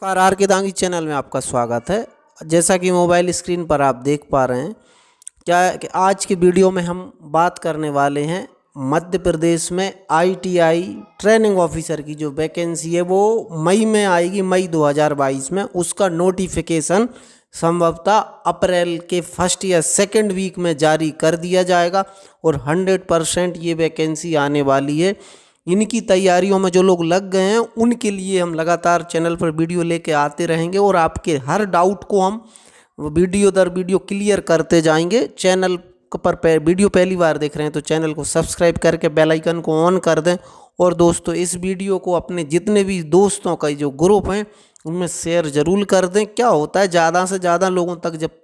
नमस्कार, आर के दांगी चैनल में आपका स्वागत है। जैसा कि मोबाइल स्क्रीन पर आप देख पा रहे हैं, क्या है कि आज की वीडियो में हम बात करने वाले हैं मध्य प्रदेश में आईटीआई ट्रेनिंग ऑफिसर की जो वैकेंसी है वो मई में आएगी, मई 2022 में। उसका नोटिफिकेशन संभवतः अप्रैल के फर्स्ट या सेकंड वीक में जारी कर दिया जाएगा और 100% ये वैकेंसी आने वाली है। इनकी तैयारियों में जो लोग लग गए हैं उनके लिए हम लगातार चैनल पर वीडियो लेके आते रहेंगे और आपके हर डाउट को हम वीडियो दर वीडियो क्लियर करते जाएंगे। चैनल पर वीडियो पहली बार देख रहे हैं तो चैनल को सब्सक्राइब करके बेल आइकन को ऑन कर दें। और दोस्तों, इस वीडियो को अपने जितने भी दोस्तों का जो ग्रुप हैं उनमें शेयर ज़रूर कर दें। क्या होता है, ज़्यादा से ज़्यादा लोगों तक जब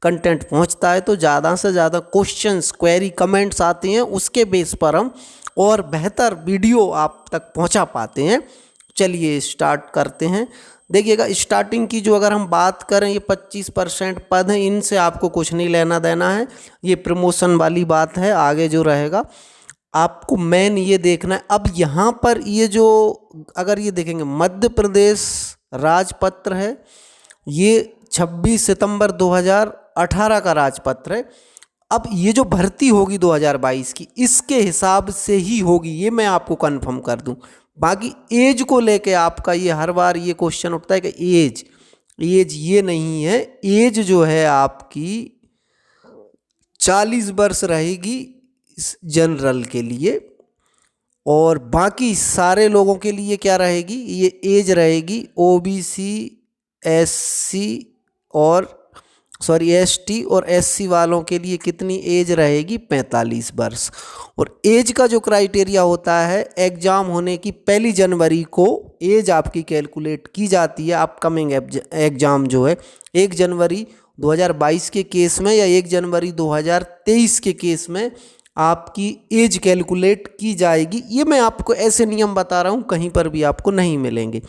कंटेंट पहुंचता है तो ज़्यादा से ज़्यादा क्वेश्चंस, क्वेरी, कमेंट्स आते हैं, उसके बेस पर हम और बेहतर वीडियो आप तक पहुंचा पाते हैं। चलिए स्टार्ट करते हैं। देखिएगा, स्टार्टिंग की जो अगर हम बात करें, ये 25% पद हैं, इनसे आपको कुछ नहीं लेना देना है। ये प्रमोशन वाली बात है। आगे जो रहेगा आपको मेन ये देखना है। अब यहाँ पर ये जो अगर ये देखेंगे, मध्य प्रदेश राजपत्र है, ये 26 सितंबर 2018 का राजपत्र है। अब ये जो भर्ती होगी 2022 की, इसके हिसाब से ही होगी, ये मैं आपको कंफर्म कर दूं। बाकी एज को लेके आपका ये हर बार ये क्वेश्चन उठता है कि एज ये नहीं है। एज जो है आपकी 40 वर्ष रहेगी जनरल के लिए, और बाकी सारे लोगों के लिए क्या रहेगी, ये एज रहेगी ओबीसी, एससी और एसटी और एससी वालों के लिए कितनी एज रहेगी, 45 वर्ष। और एज का जो क्राइटेरिया होता है, एग्ज़ाम होने की 1 जनवरी को एज आपकी कैलकुलेट की जाती है। अपकमिंग एग्ज़ाम जो है 1 जनवरी 2022 के केस में या 1 जनवरी 2023 के केस में आपकी एज कैलकुलेट की जाएगी। ये मैं आपको ऐसे नियम बता रहा हूँ, कहीं पर भी आपको नहीं मिलेंगे।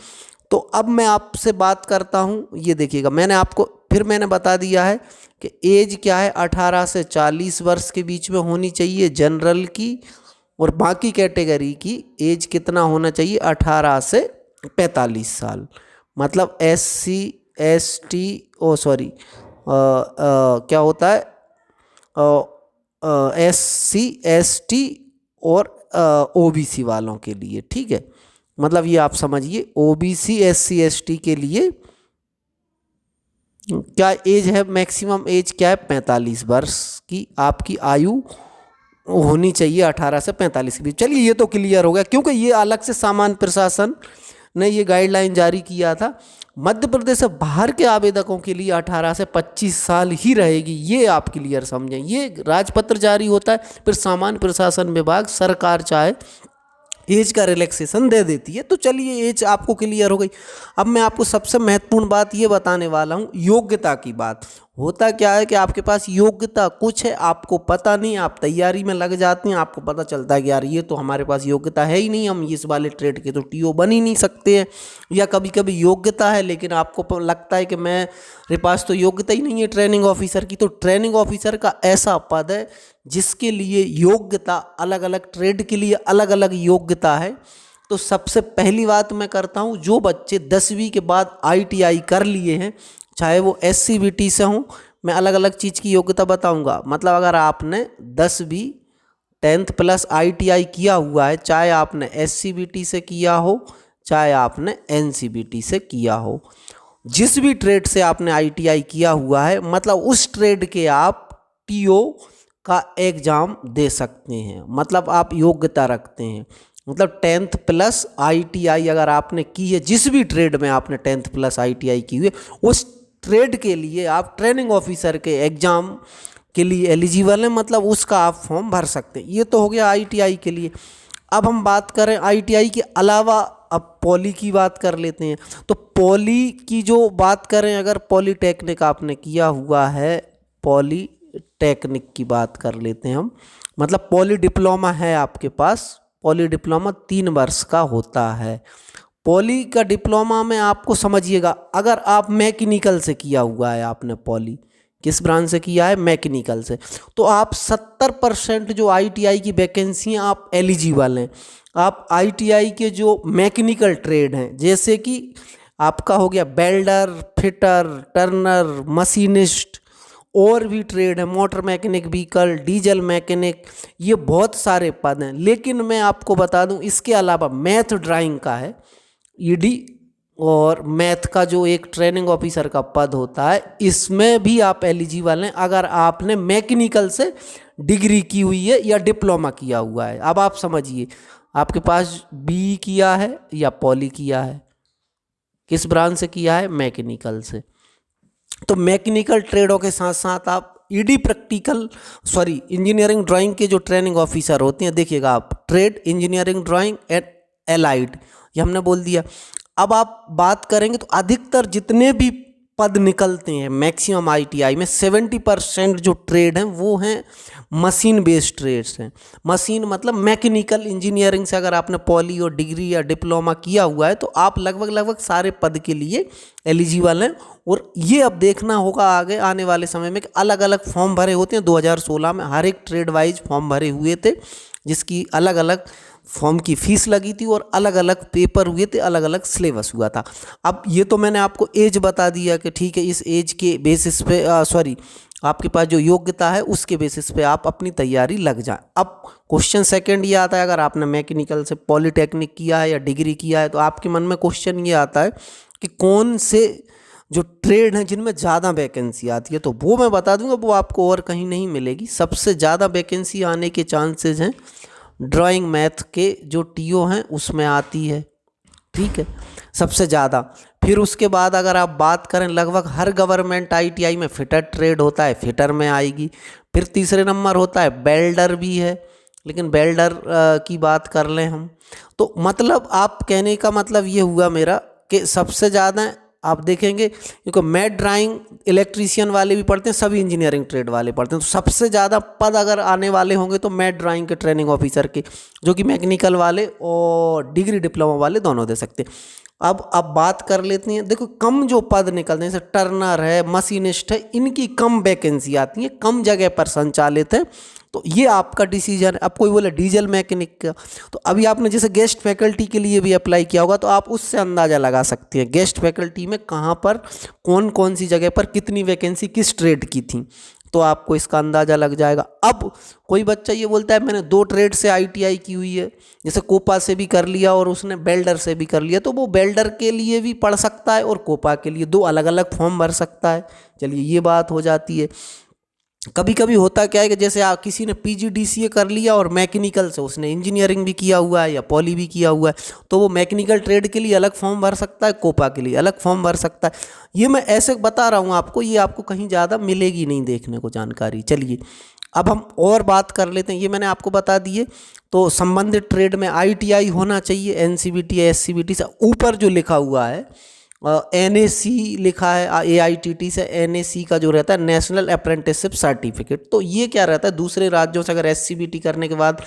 तो अब मैं आपसे बात करता हूँ, ये देखिएगा, मैंने बता दिया है कि एज क्या है, 18 से 40 वर्ष के बीच में होनी चाहिए जनरल की, और बाकी कैटेगरी की एज कितना होना चाहिए, 18 से 45 साल। मतलब एससी, एसटी, क्या होता है, एससी, एसटी और ओबीसी वालों के लिए, ठीक है। मतलब ये आप समझिए, ओबीसी, एससी, एसटी के लिए क्या एज है, मैक्सिमम एज क्या है, 45 वर्ष की आपकी आयु होनी चाहिए, 18 से 45 के बीच। चलिए, ये तो क्लियर हो गया, क्योंकि ये अलग से सामान्य प्रशासन ने ये गाइडलाइन जारी किया था। मध्य प्रदेश से बाहर के आवेदकों के लिए 18 से 25 साल ही रहेगी, ये आप क्लियर समझें। ये राजपत्र जारी होता है, फिर सामान्य प्रशासन विभाग, सरकार चाहे एज का रिलैक्सेशन दे देती है। तो चलिए, एज आपको क्लियर हो गई। अब मैं आपको सबसे महत्वपूर्ण बात ये बताने वाला हूँ, योग्यता की बात। होता क्या है कि आपके पास योग्यता कुछ है, आपको पता नहीं, आप तैयारी में लग जाते हैं, आपको पता चलता है कि यार ये तो हमारे पास योग्यता है ही नहीं, हम इस वाले ट्रेड के तो टीओ बन ही नहीं सकते हैं। या कभी कभी योग्यता है लेकिन आपको लगता है कि मेरे पास तो योग्यता ही नहीं है ट्रेनिंग ऑफिसर की। तो ट्रेनिंग ऑफिसर का ऐसा पद है जिसके लिए योग्यता अलग अलग, ट्रेड के लिए अलग अलग योग्यता है। तो सबसे पहली बात मैं करता हूँ, जो बच्चे 10वीं के बाद आईटीआई कर लिए हैं, चाहे वो एससीबीटी से हों, मैं अलग अलग चीज़ की योग्यता बताऊंगा। मतलब अगर आपने 10वीं 10th प्लस आईटीआई किया हुआ है, चाहे आपने एससीबीटी से किया हो, चाहे आपने एनसीबीटी से किया हो, जिस भी ट्रेड से आपने आईटीआई किया हुआ है, मतलब उस ट्रेड के आप टीओ का एग्ज़ाम दे सकते हैं। मतलब आप योग्यता रखते हैं। मतलब 10th प्लस आईटीआई अगर आपने की है, जिस भी ट्रेड में आपने 10th प्लस आईटीआई की हुई है, उस ट्रेड के लिए आप ट्रेनिंग ऑफिसर के एग्ज़ाम के लिए एलिजिबल हैं। मतलब उसका आप फॉर्म भर सकते हैं। ये तो हो गया आईटीआई के लिए। अब हम बात करें आईटीआई के अलावा, अब पॉली की बात कर लेते हैं। तो पॉली की जो बात करें, अगर पॉलीटेक्निक आपने किया हुआ है, पॉलीटेक्निक की बात कर लेते हैं हम। मतलब पॉली डिप्लोमा है आपके पास, पॉली डिप्लोमा 3 वर्ष का होता है। पॉली का डिप्लोमा में आपको समझिएगा, अगर आप मैकेनिकल से किया हुआ है, आपने पॉली किस ब्रांच से किया है, मैकेनिकल से, तो आप 70% जो आईटीआई की वैकेंसी हैं आप एलिजिबल हैं। आप आईटीआई के जो मैकेनिकल ट्रेड हैं, जैसे कि आपका हो गया बेल्डर, फिटर, टर्नर, मशीनिस्ट, और भी ट्रेड है, motor mechanic, vehicle, diesel mechanic, ये बहुत सारे पद हैं। लेकिन मैं आपको बता दूं इसके अलावा मैथ ड्राइंग का है, ईडी, और मैथ का जो एक ट्रेनिंग ऑफिसर का पद होता है, इसमें भी आप एलिजिबल हैं अगर आपने मैकेनिकल से डिग्री की हुई है या डिप्लोमा किया हुआ है। अब आप समझिए, आपके पास बी किया है या पॉली किया है, किस ब्रांच से किया है, मैकेनिकल से। तो मैकेनिकल ट्रेडों के साथ साथ आप ईडी प्रैक्टिकल इंजीनियरिंग ड्राइंग के जो ट्रेनिंग ऑफिसर होते हैं, देखिएगा आप trade engineering drawing and allied, ये हमने बोल दिया। अब आप बात करेंगे तो अधिकतर जितने भी पद निकलते हैं मैक्सिमम आईटीआई में 70% जो ट्रेड हैं वो हैं मशीन बेस्ड ट्रेड्स हैं। मशीन मतलब मैकेनिकल इंजीनियरिंग से अगर आपने पॉली और डिग्री या डिप्लोमा किया हुआ है तो आप लगभग सारे पद के लिए एलिजिबल हैं। और ये अब देखना होगा आगे आने वाले समय में कि अलग अलग फॉर्म भरे होते हैं। 2016 में हर एक ट्रेड वाइज फॉर्म भरे हुए थे, जिसकी अलग अलग फॉर्म की फीस लगी थी और अलग अलग पेपर हुए थे, अलग अलग सिलेबस हुआ था। अब ये तो मैंने आपको एज बता दिया कि ठीक है, इस एज के बेसिस पे आपके पास जो योग्यता है उसके बेसिस पे आप अपनी तैयारी लग जाए। अब क्वेश्चन सेकंड ये आता है, अगर आपने मैकेनिकल से पॉलिटेक्निक किया है या डिग्री किया है तो आपके मन में क्वेश्चन ये आता है कि कौन से जो ट्रेड हैं जिनमें ज़्यादा वैकेंसी आती है। तो वो मैं बता दूंगा, वो आपको और कहीं नहीं मिलेगी। सबसे ज़्यादा वैकेंसी आने के चांसेस हैं ड्राइंग मैथ के जो टीओ हैं उसमें आती है, ठीक है, सबसे ज़्यादा। फिर उसके बाद अगर आप बात करें, लगभग हर गवर्नमेंट आईटीआई में फिटर ट्रेड होता है, फिटर में आएगी। फिर तीसरे नंबर होता है बेल्डर भी है, लेकिन बेल्डर की बात कर लें हम तो मतलब आप कहने का मतलब ये हुआ मेरा कि सबसे ज़्यादा आप देखेंगे, क्योंकि मैथ ड्राइंग इलेक्ट्रीशियन वाले भी पढ़ते हैं, सभी इंजीनियरिंग ट्रेड वाले पढ़ते हैं, तो सबसे ज़्यादा पद अगर आने वाले होंगे तो मैथ ड्राइंग के ट्रेनिंग ऑफिसर के, जो कि मैकेनिकल वाले और डिग्री डिप्लोमा वाले दोनों दे सकते हैं। अब बात कर लेते हैं, देखो कम जो पद निकलते हैं जैसे टर्नर है, मशीनिस्ट है, इनकी कम वैकेंसी आती है, कम जगह पर संचालित है। तो ये आपका डिसीजन है। अब कोई बोले डीजल मैकेनिक का, तो अभी आपने जैसे गेस्ट फैकल्टी के लिए भी अप्लाई किया होगा तो आप उससे अंदाज़ा लगा सकते हैं गेस्ट फैकल्टी में कहाँ पर कौन कौन सी जगह पर कितनी वैकेंसी किस ट्रेड की थी, तो आपको इसका अंदाज़ा लग जाएगा। अब कोई बच्चा ये बोलता है मैंने 2 ट्रेड से आईटीआई की हुई है, जैसे कोपा से भी कर लिया और उसने बेल्डर से भी कर लिया, तो वो बेल्डर के लिए भी पढ़ सकता है और कोपा के लिए 2 अलग अलग फॉर्म भर सकता है। चलिए ये बात हो जाती है। कभी कभी होता क्या है कि जैसे आप किसी ने पीजीडीसीए कर लिया और मैकेनिकल से उसने इंजीनियरिंग भी किया हुआ है या पॉली भी किया हुआ है, तो वो मैकेनिकल ट्रेड के लिए अलग फॉर्म भर सकता है, कोपा के लिए अलग फॉर्म भर सकता है। ये मैं ऐसे बता रहा हूँ आपको, ये आपको कहीं ज़्यादा मिलेगी नहीं देखने को जानकारी। चलिए अब हम और बात कर लेते हैं, ये मैंने आपको बता दिए। तो संबंधित ट्रेड में आईटीआई होना चाहिए, एनसीबीटी या एससीबीटी से ऊपर जो लिखा हुआ है एनएसी लिखा है, एआईटीटी से एनएसी का जो रहता है नेशनल अप्रेंटिसशिप सर्टिफिकेट, तो ये क्या रहता है दूसरे राज्यों से अगर एससीबीटी करने के बाद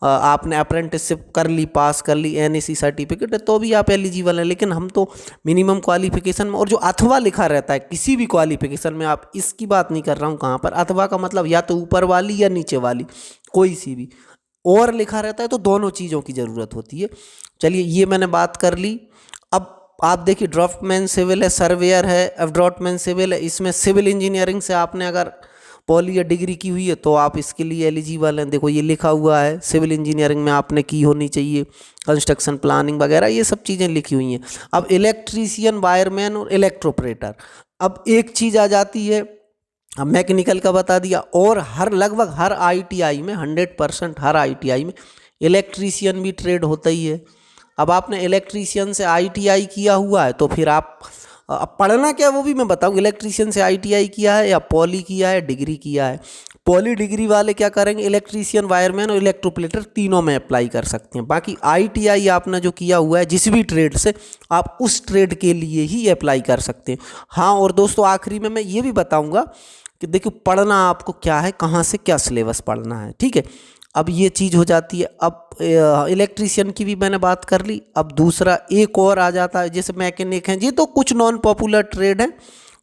आपने अप्रेंटिसशिप कर ली, पास कर ली, एनएसी सर्टिफिकेट है तो भी आप एलिजिबल हैं। लेकिन हम तो मिनिमम क्वालिफिकेशन में, और जो अथवा लिखा रहता है किसी भी क्वालिफिकेशन में, आप इसकी बात नहीं कर रहा हूँ कहाँ पर, अथवा का मतलब या तो ऊपर वाली या नीचे वाली कोई सी भी, और लिखा रहता है तो दोनों चीज़ों की ज़रूरत होती है। चलिए ये मैंने बात कर ली। अब आप देखिए ड्राफ्टमैन सिविल है, सर्वेयर है, अब ड्राफ्टमैन सिविल है, इसमें सिविल इंजीनियरिंग से आपने अगर पॉली या डिग्री की हुई है तो आप इसके लिए एलिजिबल हैं। देखो ये लिखा हुआ है सिविल इंजीनियरिंग में आपने की होनी चाहिए, कंस्ट्रक्शन प्लानिंग वगैरह ये सब चीज़ें लिखी हुई हैं। अब इलेक्ट्रीशियन, वायरमैन और इलेक्ट्रोऑपरेटर, अब एक चीज़ आ जाती है, अब मैकेनिकल का बता दिया, और लगभग हर आईटीआई में 100% हर आईटीआई में इलेक्ट्रीशियन भी ट्रेड होता ही है। अब आपने इलेक्ट्रीशियन से आईटीआई किया हुआ है तो फिर आप अब पढ़ना क्या वो भी मैं बताऊँ, इलेक्ट्रीशियन से आईटीआई किया है या पॉली किया है, डिग्री किया है। पॉली डिग्री वाले क्या करेंगे, इलेक्ट्रीशियन, वायरमैन और इलेक्ट्रोप्लेटर तीनों में अप्लाई कर सकते हैं। बाकी आईटीआई आपने जो किया हुआ है जिस भी ट्रेड से, आप उस ट्रेड के लिए ही अप्लाई कर सकते हैं। हाँ और दोस्तों आखिरी में मैं ये भी बताऊँगा कि देखो पढ़ना आपको क्या है, कहाँ से क्या सिलेबस पढ़ना है, ठीक है। अब ये चीज़ हो जाती है। अब इलेक्ट्रीशियन की भी मैंने बात कर ली। अब दूसरा एक और आ जाता है, जैसे मैकेनिक हैं, ये तो कुछ नॉन पॉपुलर ट्रेड हैं,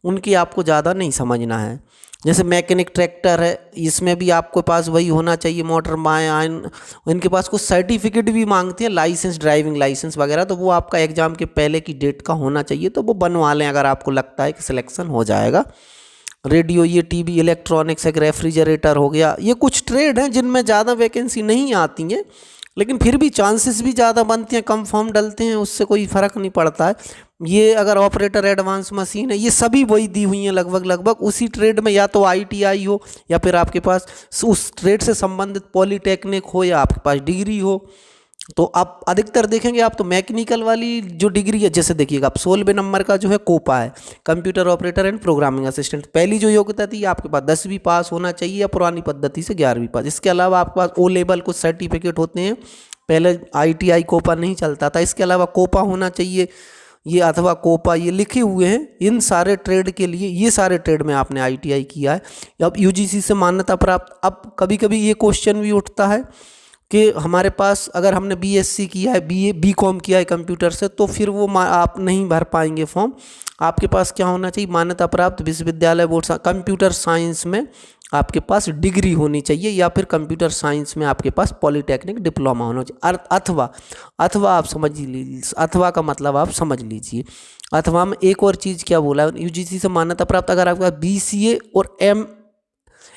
उनकी आपको ज़्यादा नहीं समझना है। जैसे मैकेनिक ट्रैक्टर है, इसमें भी आपके पास वही होना चाहिए, मोटर मायन, इनके पास कुछ सर्टिफिकेट भी मांगते हैं, लाइसेंस, ड्राइविंग लाइसेंस वगैरह, तो वो आपका एग्जाम के पहले की डेट का होना चाहिए, तो वो बनवा लें अगर आपको लगता है कि सिलेक्शन हो जाएगा। रेडियो, ये टीवी, इलेक्ट्रॉनिक्स है, रेफ्रिजरेटर हो गया, ये कुछ ट्रेड हैं जिनमें ज़्यादा वैकेंसी नहीं आती हैं, लेकिन फिर भी चांसेस भी ज़्यादा बनते हैं, कम फॉर्म डलते हैं, उससे कोई फ़र्क नहीं पड़ता है। ये अगर ऑपरेटर एडवांस मशीन है, ये सभी वही दी हुई हैं लगभग लगभग उसी ट्रेड में, या तो आईटीआई हो या फिर आपके पास उस ट्रेड से संबंधित पॉलीटेक्निक हो या आपके पास डिग्री हो। तो आप अधिकतर देखेंगे आप तो मैकेनिकल वाली जो डिग्री है, जैसे देखिएगा आप 16वें नंबर का जो है कोपा है, computer operator and programming assistant, पहली जो योग्यता थी आपके पास 10वीं पास होना चाहिए या पुरानी पद्धति से 11वीं पास। इसके अलावा आपके पास ओ लेवल कुछ सर्टिफिकेट होते हैं, पहले आईटीआई कोपा नहीं चलता था, इसके अलावा कोपा होना चाहिए ये, अथवा कोपा, ये लिखे हुए हैं इन सारे ट्रेड के लिए, ये सारे ट्रेड में आपने आईटीआई किया है। अब यूजीसी से मान्यता प्राप्त। अब कभी कभी ये क्वेश्चन भी उठता है कि हमारे पास अगर हमने बीएससी किया है, बीए बीकॉम किया है कंप्यूटर से, तो फिर वो आप नहीं भर पाएंगे फॉर्म। आपके पास क्या होना चाहिए, मान्यता प्राप्त विश्वविद्यालय बोर्ड कंप्यूटर साइंस में आपके पास डिग्री होनी चाहिए, या फिर कंप्यूटर साइंस में आपके पास पॉलीटेक्निक डिप्लोमा होना चाहिए। अथवा आप समझ लीजिए, अथवा का मतलब आप समझ लीजिए, अथवा में एक और चीज़ क्या बोला है, यूजीसी से मान्यता प्राप्त अगर आपके पास बीसीए और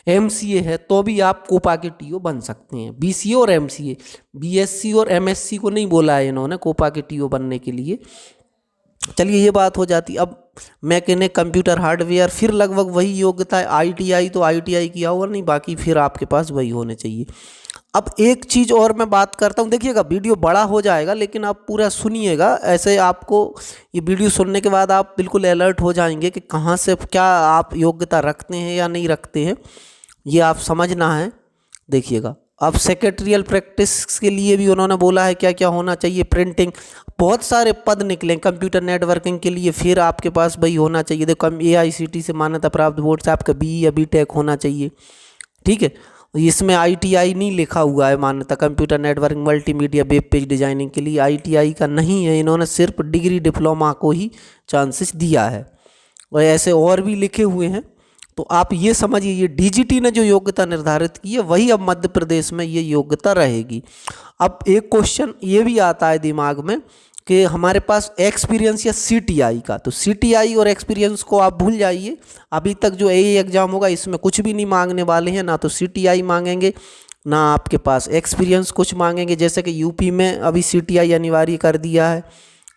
एमसीए है तो भी आप कोपा के टीओ बन सकते हैं। बीसीए और एमसीए, बीएससी और एमएससी को नहीं बोला है इन्होंने कोपा के टीओ बनने के लिए। चलिए ये बात हो जाती। अब मैकेनिक, कंप्यूटर हार्डवेयर, फिर लगभग वही योग्यता है। आईटीआई तो आईटीआई किया होगा नहीं, बाकी फिर आपके पास वही होने चाहिए। अब एक चीज़ और मैं बात करता हूँ, देखिएगा वीडियो बड़ा हो जाएगा लेकिन आप पूरा सुनिएगा, ऐसे आपको ये वीडियो सुनने के बाद आप बिल्कुल अलर्ट हो जाएंगे कि कहाँ से क्या आप योग्यता रखते हैं या नहीं रखते हैं, ये आप समझना है। देखिएगा अब सेक्रेटरियल प्रैक्टिस के लिए भी उन्होंने बोला है क्या क्या होना चाहिए, प्रिंटिंग, बहुत सारे पद निकले, कंप्यूटर नेटवर्किंग के लिए फिर आपके पास वही होना चाहिए। देखो एआईसीटी से मान्यता प्राप्त बोर्ड से आपका बीई या बीटेक होना चाहिए, ठीक है। इसमें आईटीआई नहीं लिखा हुआ है मान्यता, computer networking multimedia web page designing के लिए आईटीआई का नहीं है, इन्होंने सिर्फ डिग्री डिप्लोमा को ही चांसेस दिया है, और ऐसे और भी लिखे हुए हैं। तो आप ये समझिए, ये डीजीटी ने जो योग्यता निर्धारित की है वही अब मध्य प्रदेश में ये योग्यता रहेगी। अब एक क्वेश्चन ये भी आता है दिमाग में कि हमारे पास एक्सपीरियंस या सीटीआई का, तो सीटीआई और एक्सपीरियंस को आप भूल जाइए। अभी तक जो एई एग्ज़ाम होगा इसमें कुछ भी नहीं मांगने वाले हैं, ना तो सीटीआई मांगेंगे ना आपके पास एक्सपीरियंस कुछ मांगेंगे। जैसे कि यूपी में अभी सीटीआई अनिवार्य कर दिया है।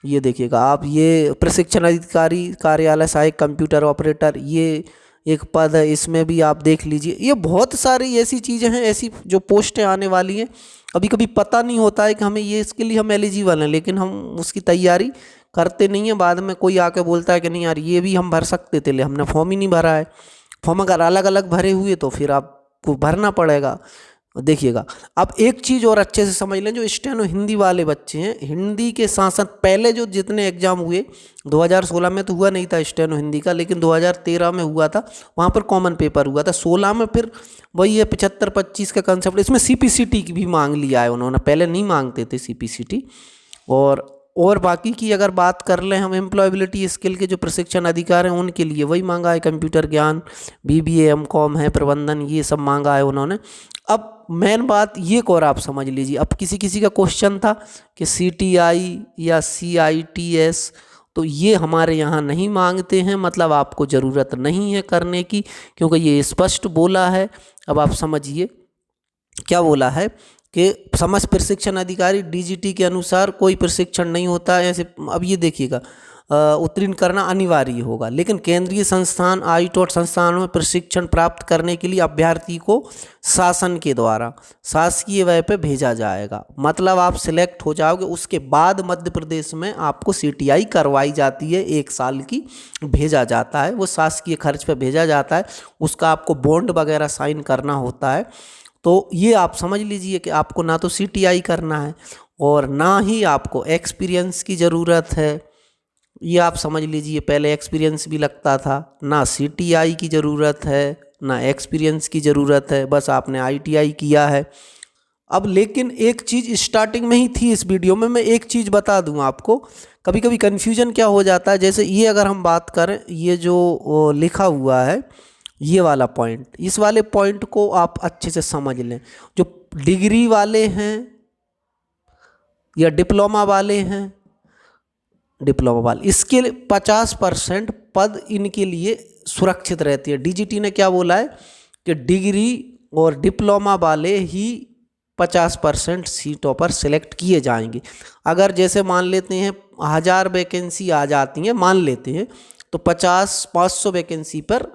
ये देखिएगा आप, ये प्रशिक्षण अधिकारी कार्यालय सहायक कंप्यूटर ऑपरेटर, ये एक पद है, इसमें भी आप देख लीजिए। ये बहुत सारी ऐसी चीज़ें हैं, ऐसी जो पोस्टें आने वाली हैं, कभी कभी पता नहीं होता है कि हमें ये इसके लिए हम एलिजिबल हैं, लेकिन हम उसकी तैयारी करते नहीं हैं। बाद में कोई आके बोलता है कि नहीं यार ये भी हम भर सकते थे, ले हमने फॉर्म ही नहीं भरा है। फॉर्म अगर अलग अलग भरे हुए तो फिर आपको भरना पड़ेगा। देखिएगा अब एक चीज़ और अच्छे से समझ लें, जो स्टेनो हिंदी वाले बच्चे हैं, हिंदी के साथ साथ पहले जो जितने एग्ज़ाम हुए, 2016 में तो हुआ नहीं था स्टेनो हिंदी का, लेकिन 2013 में हुआ था, वहाँ पर कॉमन पेपर हुआ था। 16 में फिर वही है 75-25 का कंसेप्ट, इसमें सीपीसीटी की भी मांग लिया है उन्होंने, पहले नहीं मांगते थे सीपीसीटी। और बाकी की अगर बात कर लें हम, एम्प्लॉयबिलिटी स्किल के जो प्रशिक्षण अधिकार हैं उनके लिए वही मांगा है, कंप्यूटर ज्ञान, बीबीए एमकॉम है, प्रबंधन, ये सब मांगा है उन्होंने। अब मेन बात ये और आप समझ लीजिए, अब किसी किसी का क्वेश्चन था कि सीटीआई या सीआईटीएस, तो ये हमारे यहाँ नहीं मांगते हैं, मतलब आपको ज़रूरत नहीं है करने की, क्योंकि ये स्पष्ट बोला है। अब आप समझिए क्या बोला है कि समस्त प्रशिक्षण अधिकारी डीजीटी के अनुसार कोई प्रशिक्षण नहीं होता है ऐसे। अब ये देखिएगा उत्तीर्ण करना अनिवार्य होगा, लेकिन केंद्रीय संस्थान आईटॉट संस्थानों में प्रशिक्षण प्राप्त करने के लिए अभ्यर्थी को शासन के द्वारा शासकीय व्यय पे भेजा जाएगा। मतलब आप सिलेक्ट हो जाओगे, उसके बाद मध्य प्रदेश में आपको सीटीआई करवाई जाती है, 1 साल की भेजा जाता है, वो शासकीय खर्च पे भेजा जाता है, उसका आपको बॉन्ड वगैरह साइन करना होता है। तो ये आप समझ लीजिए कि आपको ना तो सीटीआई करना है और ना ही आपको एक्सपीरियंस की ज़रूरत है। ये आप समझ लीजिए, पहले एक्सपीरियंस भी लगता था, ना सीटीआई की ज़रूरत है ना एक्सपीरियंस की ज़रूरत है, बस आपने आईटीआई किया है। अब लेकिन एक चीज़ स्टार्टिंग में ही थी इस वीडियो में, मैं एक चीज़ बता दूं आपको, कभी कभी कन्फ्यूजन क्या हो जाता है। जैसे ये अगर हम बात करें, ये जो लिखा हुआ है ये वाला पॉइंट, इस वाले पॉइंट को आप अच्छे से समझ लें। जो डिग्री वाले हैं या डिप्लोमा वाले हैं, डिप्लोमा वाले, इसके 50% पद इनके लिए सुरक्षित रहती है। डीजीटी ने क्या बोला है कि डिग्री और डिप्लोमा वाले ही 50% सीटों पर सिलेक्ट किए जाएंगे। अगर जैसे मान लेते हैं 1000 वैकेंसी आ जाती हैं, मान लेते हैं, तो 500 वैकेंसी पर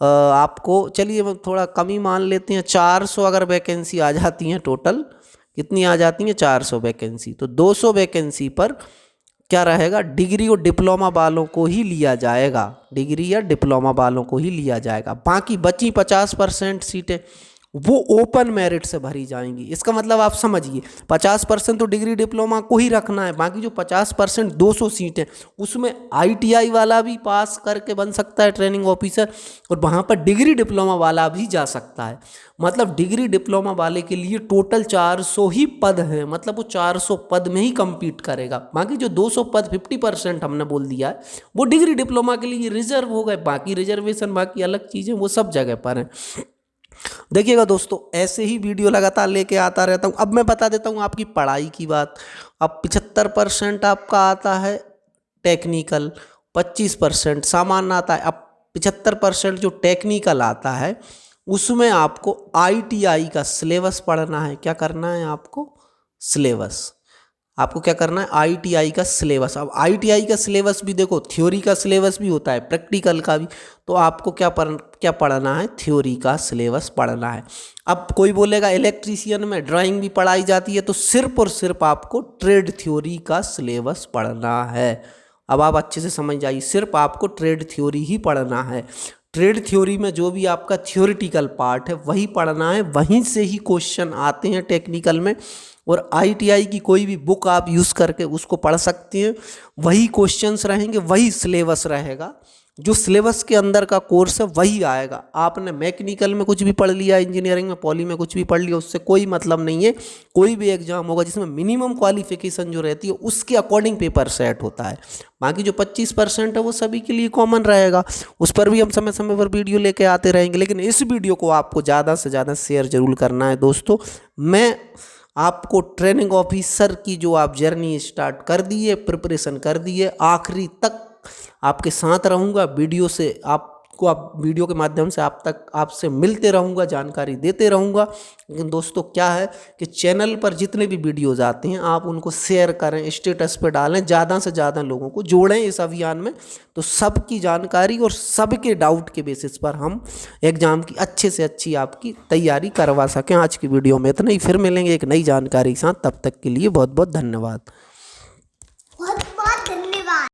आपको, चलिए थोड़ा कम ही मान लेते हैं, 400 अगर वैकेंसी आ जाती हैं, टोटल कितनी आ जाती हैं, 400 वैकेंसी, तो 200 वैकेंसी पर क्या रहेगा, डिग्री और डिप्लोमा वालों को ही लिया जाएगा, डिग्री या डिप्लोमा वालों को ही लिया जाएगा। बाकी बची 50% सीटें वो ओपन मेरिट से भरी जाएंगी। इसका मतलब आप समझिए 50% तो डिग्री डिप्लोमा को ही रखना है, बाकी जो 50% 200 सीटें, उसमें आईटीआई वाला भी पास करके बन सकता है ट्रेनिंग ऑफिसर, और वहाँ पर डिग्री डिप्लोमा वाला भी जा सकता है। मतलब डिग्री डिप्लोमा वाले के लिए टोटल 400 ही पद हैं, मतलब वो 400 पद में ही कम्पीट करेगा। बाकी जो 200 पद 50% हमने बोल दिया है वो डिग्री डिप्लोमा के लिए रिजर्व हो गए। बाकी रिजर्वेशन, बाकी अलग चीज़ें वो सब जगह पर हैं। देखिएगा दोस्तों, ऐसे ही वीडियो लगातार लेके आता रहता हूँ। अब मैं बता देता हूँ आपकी पढ़ाई की बात। अब 75% आपका आता है टेक्निकल, 25% सामान्य आता है। अब 75% जो टेक्निकल आता है उसमें आपको आईटीआई का सिलेबस पढ़ना है। क्या करना है आपको, सिलेबस, आपको क्या करना है, आईटीआई का सिलेबस। अब आईटीआई का सिलेबस भी देखो, थ्योरी का सिलेबस भी होता है, प्रैक्टिकल का भी, तो आपको क्या पढ़ना है, थ्योरी का सिलेबस पढ़ना है। अब कोई बोलेगा इलेक्ट्रीशियन में ड्राइंग भी पढ़ाई जाती है, तो सिर्फ और सिर्फ आपको ट्रेड थ्योरी का सिलेबस पढ़ना है। अब आप अच्छे से समझ जाइए, सिर्फ आपको ट्रेड थ्योरी ही पढ़ना है। ट्रेड थ्योरी में जो भी आपका थ्योरेटिकल पार्ट है वही पढ़ना है, वहीं से ही क्वेश्चन आते हैं टेक्निकल में। और आईटीआई की कोई भी बुक आप यूज़ करके उसको पढ़ सकते हैं, वही क्वेश्चंस रहेंगे, वही सिलेबस रहेगा, जो सिलेबस के अंदर का कोर्स है वही आएगा। आपने मैकेनिकल में कुछ भी पढ़ लिया, इंजीनियरिंग में पॉली में कुछ भी पढ़ लिया, उससे कोई मतलब नहीं है। कोई भी एग्जाम होगा जिसमें मिनिमम क्वालिफिकेशन जो रहती है उसके अकॉर्डिंग पेपर सेट होता है। बाकी जो 25% है वो सभी के लिए कॉमन रहेगा, उस पर भी हम समय समय पर वीडियो लेके आते रहेंगे। लेकिन इस वीडियो को आपको ज़्यादा से ज़्यादा शेयर जरूर करना है दोस्तों। मैं आपको ट्रेनिंग ऑफिसर की जो आप जर्नी स्टार्ट कर दिए, प्रिपरेशन कर दिए, आखिरी तक आपके साथ रहूँगा। वीडियो से आपको, आप वीडियो के माध्यम से आपसे मिलते रहूँगा, जानकारी देते रहूँगा। लेकिन दोस्तों क्या है कि चैनल पर जितने भी वीडियोज़ आते हैं आप उनको शेयर करें, स्टेटस पे डालें, ज़्यादा से ज़्यादा लोगों को जोड़ें इस अभियान में, तो सबकी जानकारी और सबके डाउट के बेसिस पर हम एग्ज़ाम की अच्छे से अच्छी आपकी तैयारी करवा सकें। आज की वीडियो में इतना ही, फिर मिलेंगे एक नई जानकारी के साथ। तब तक के लिए बहुत बहुत धन्यवाद।